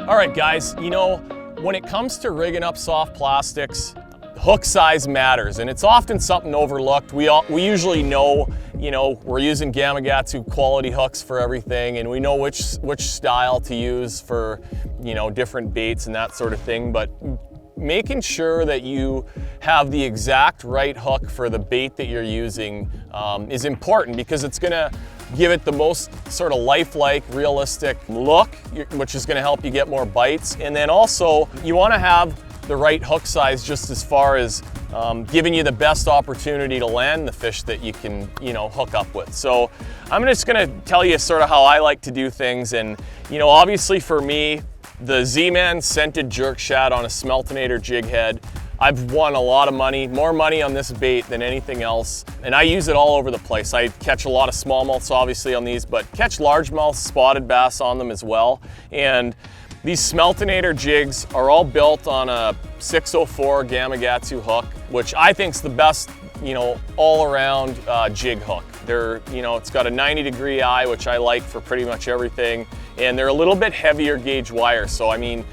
All right, guys, you know, when it comes to rigging up soft plastics, hook size matters, and it's often something overlooked. We usually know, you know, we're using Gamakatsu quality hooks for everything, and we know which style to use for, you know, different baits and that sort of thing, but making sure that you have the exact right hook for the bait that you're using is important, because it's gonna give it the most sort of lifelike, realistic look, which is gonna help you get more bites. And then also, you wanna have the right hook size just as far as giving you the best opportunity to land the fish that you can, you know, hook up with. So I'm just gonna tell you sort of how I like to do things. And, you know, obviously for me, the Z-Man Scented Jerk Shad on a Smeltinator jig head, I've won a lot of money, more money on this bait than anything else, and I use it all over the place. I catch a lot of smallmouths obviously on these, but catch largemouth spotted bass on them as well. And these Smeltinator jigs are all built on a 604 Gamakatsu hook, which I think is the best, you know, all-around jig hook. They're, you know, it's got a 90-degree eye, which I like for pretty much everything, and they're a little bit heavier gauge wire. So I mean,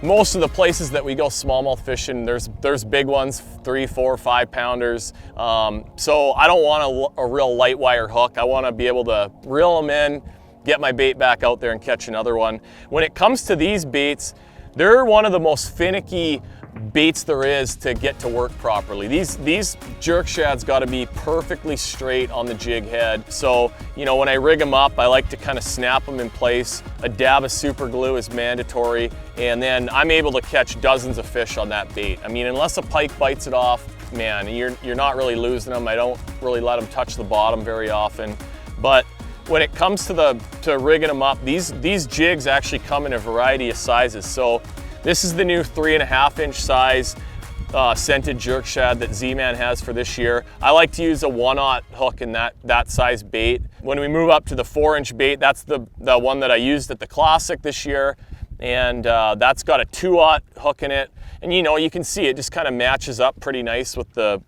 most of the places that we go smallmouth fishing, there's big ones, 3, 4, 5 pounders. So I don't want a real light wire hook. I want to be able to reel them in, get my bait back out there and catch another one. When it comes to these baits, they're one of the most finicky baits there is to get to work properly. These jerk shads got to be perfectly straight on the jig head. So, you know, when I rig them up, I like to kind of snap them in place. A dab of super glue is mandatory, and then I'm able to catch dozens of fish on that bait. I mean, unless a pike bites it off, man, you're not really losing them. I don't really let them touch the bottom very often. But when it comes to rigging them up, these jigs actually come in a variety of sizes. So this is the new 3.5-inch size scented jerk shad that Z-Man has for this year. I like to use a 1/0 hook in that size bait. When we move up to the 4-inch bait, that's the one that I used at the Classic this year, and that's got a 2/0 hook in it. And you know, you can see it just kind of matches up pretty nice with the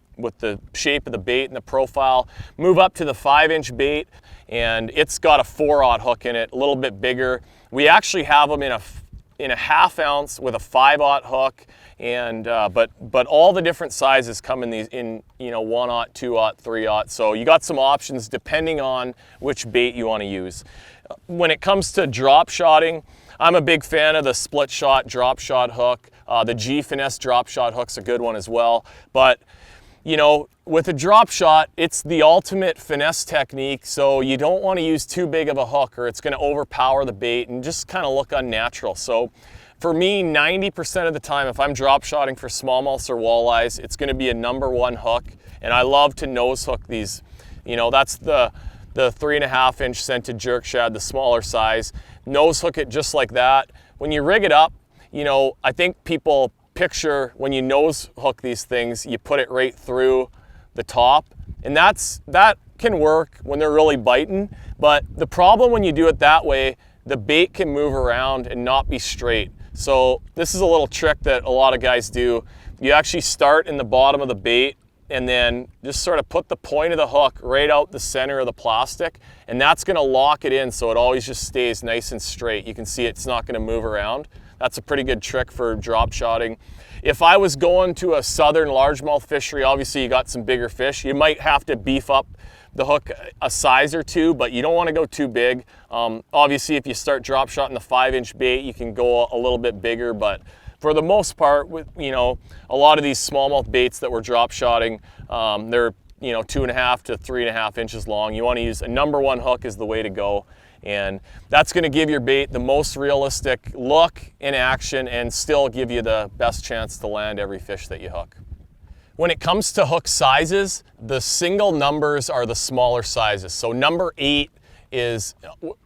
shape of the bait and the profile. Move up to the 5-inch bait, and it's got a 4/0 hook in it, a little bit bigger. We actually have them in a 1/2 ounce with a 5/0 hook, and but all the different sizes come in these, in, you know, 1/0, 2/0, 3/0. So you got some options depending on which bait you want to use. When it comes to drop shotting, I'm a big fan of the split shot drop shot hook. The G Finesse drop shot hook's a good one as well. But you know, with a drop shot, it's the ultimate finesse technique, so you don't want to use too big of a hook or it's going to overpower the bait and just kind of look unnatural. So for me, 90% of the time, if I'm drop shotting for smallmouths or walleyes, it's going to be a #1 hook, and I love to nose hook these. You know, that's the 3.5-inch scented jerk shad, the smaller size. Nose hook it just like that. When you rig it up, you know, I think people picture when you nose hook these things, you put it right through the top, and that can work when they're really biting. But the problem when you do it that way, the bait can move around and not be straight. So this is a little trick that a lot of guys do. You actually start in the bottom of the bait and then just sort of put the point of the hook right out the center of the plastic, and that's going to lock it in so it always just stays nice and straight. You can see it's not going to move around. That's a pretty good trick for drop shotting. If I was going to a southern largemouth fishery, obviously you got some bigger fish, you might have to beef up the hook a size or two, but you don't want to go too big. Obviously, if you start drop shotting the 5-inch bait, you can go a little bit bigger, but for the most part, with, you know, a lot of these smallmouth baits that we're drop shotting, they're, you know, 2.5 to 3.5 inches long. You want to use a #1 hook is the way to go. And that's going to give your bait the most realistic look in action and still give you the best chance to land every fish that you hook. When it comes to hook sizes, the single numbers are the smaller sizes. So #8 is,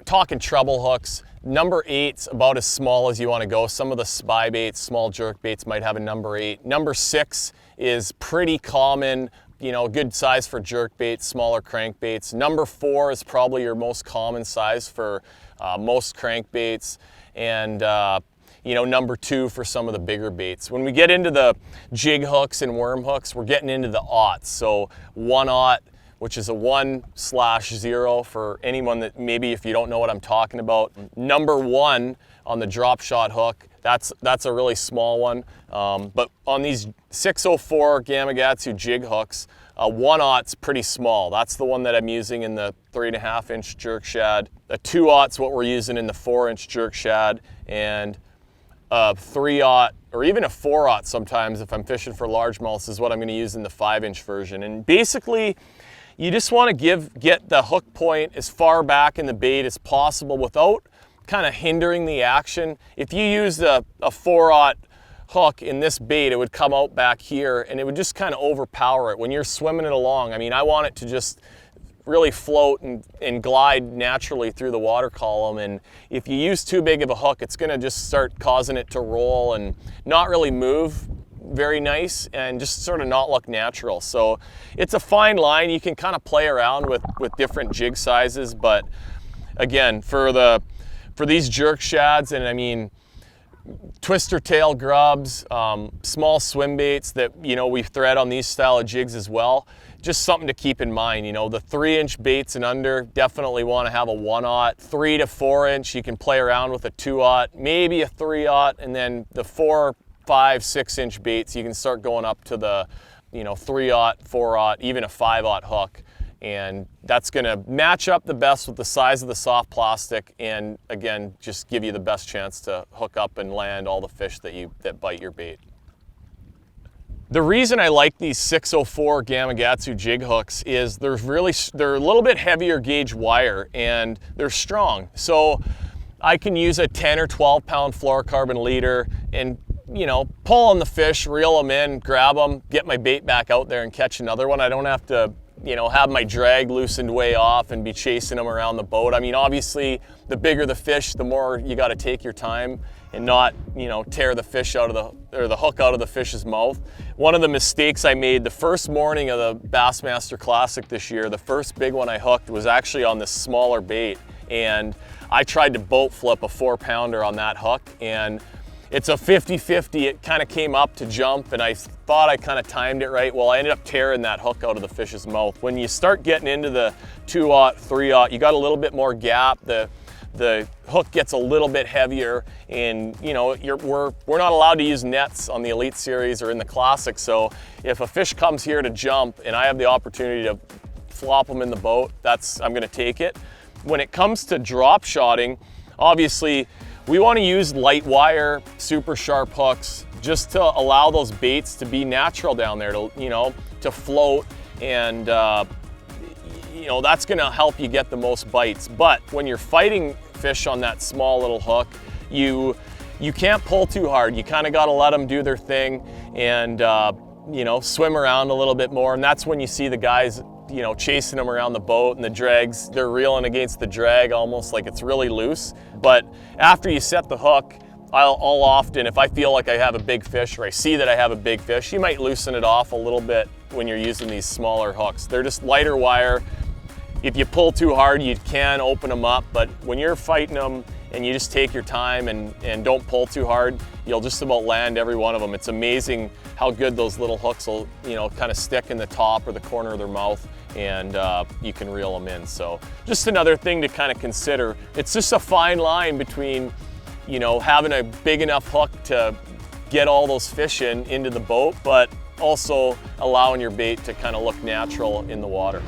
talking treble hooks, #8's about as small as you want to go. Some of the spy baits, small jerk baits might have a #8. #6 is pretty common, you know, good size for jerk baits, smaller crankbaits. #4 is probably your most common size for most crankbaits, and you know, #2 for some of the bigger baits. When we get into the jig hooks and worm hooks, we're getting into the aughts. So 1/0, which is a 1/0 for anyone that maybe if you don't know what I'm talking about. #1 on the drop shot hook. That's a really small one. But on these 604 Gamakatsu jig hooks, 1/0's pretty small. That's the one that I'm using in the 3.5-inch jerk shad. A 2/0's what we're using in the 4-inch jerk shad, and a 3/0 or even a 4/0 sometimes if I'm fishing for largemouths is what I'm going to use in the 5-inch version. And basically, you just want to get the hook point as far back in the bait as possible without kind of hindering the action. If you used a 4/0 hook in this bait, it would come out back here and it would just kind of overpower it. When you're swimming it along, I mean, I want it to just really float and glide naturally through the water column. And if you use too big of a hook, it's gonna just start causing it to roll and not really move very nice and just sort of not look natural. So it's a fine line. You can kind of play around with different jig sizes, but again, for these jerk shads, and I mean, twister tail grubs, small swim baits that, you know, we thread on these style of jigs as well. Just something to keep in mind. You know, the 3-inch baits and under definitely want to have a 1/0. 3 to 4-inch, you can play around with a 2/0, maybe a 3/0, and then the 4, 5, 6-inch baits, you can start going up to the, you know, 3/0, 4/0, even a 5/0 hook. And that's gonna match up the best with the size of the soft plastic, and again, just give you the best chance to hook up and land all the fish that bite your bait. The reason I like these 604 Gamakatsu jig hooks is they're a little bit heavier gauge wire and they're strong. So I can use a 10 or 12 pound fluorocarbon leader and, you know, pull on the fish, reel them in, grab them, get my bait back out there and catch another one. I don't have to, you know, have my drag loosened way off and be chasing them around the boat. I mean, obviously, the bigger the fish, the more you got to take your time and not, you know, tear the fish out of the hook out of the fish's mouth. One of the mistakes I made the first morning of the Bassmaster Classic this year, the first big one I hooked was actually on this smaller bait, and I tried to boat flip a 4-pounder on that hook, and it's a 50-50. It kind of came up to jump, and I thought I kind of timed it right. Well, I ended up tearing that hook out of the fish's mouth. When you start getting into the 2/0, 3/0, you got a little bit more gap. The hook gets a little bit heavier, and you know, we're not allowed to use nets on the Elite Series or in the Classic. So if a fish comes here to jump and I have the opportunity to flop them in the boat, I'm going to take it. When it comes to drop shotting, obviously, we want to use light wire, super sharp hooks, just to allow those baits to be natural down there, to, you know, to float, and you know, that's going to help you get the most bites. But when you're fighting fish on that small little hook, you can't pull too hard. You kind of got to let them do their thing and you know, swim around a little bit more. And that's when you see the guys, you know, chasing them around the boat, and the drags, they're reeling against the drag almost like it's really loose. But after you set the hook, I'll often, if I feel like I have a big fish or I see that I have a big fish, you might loosen it off a little bit when you're using these smaller hooks. They're just lighter wire. If you pull too hard, you can open them up, but when you're fighting them and you just take your time and don't pull too hard, you'll just about land every one of them. It's amazing how good those little hooks will, you know, kind of stick in the top or the corner of their mouth, and you can reel them in. So just another thing to kind of consider. It's just a fine line between, you know, having a big enough hook to get all those fish into the boat, but also allowing your bait to kind of look natural in the water.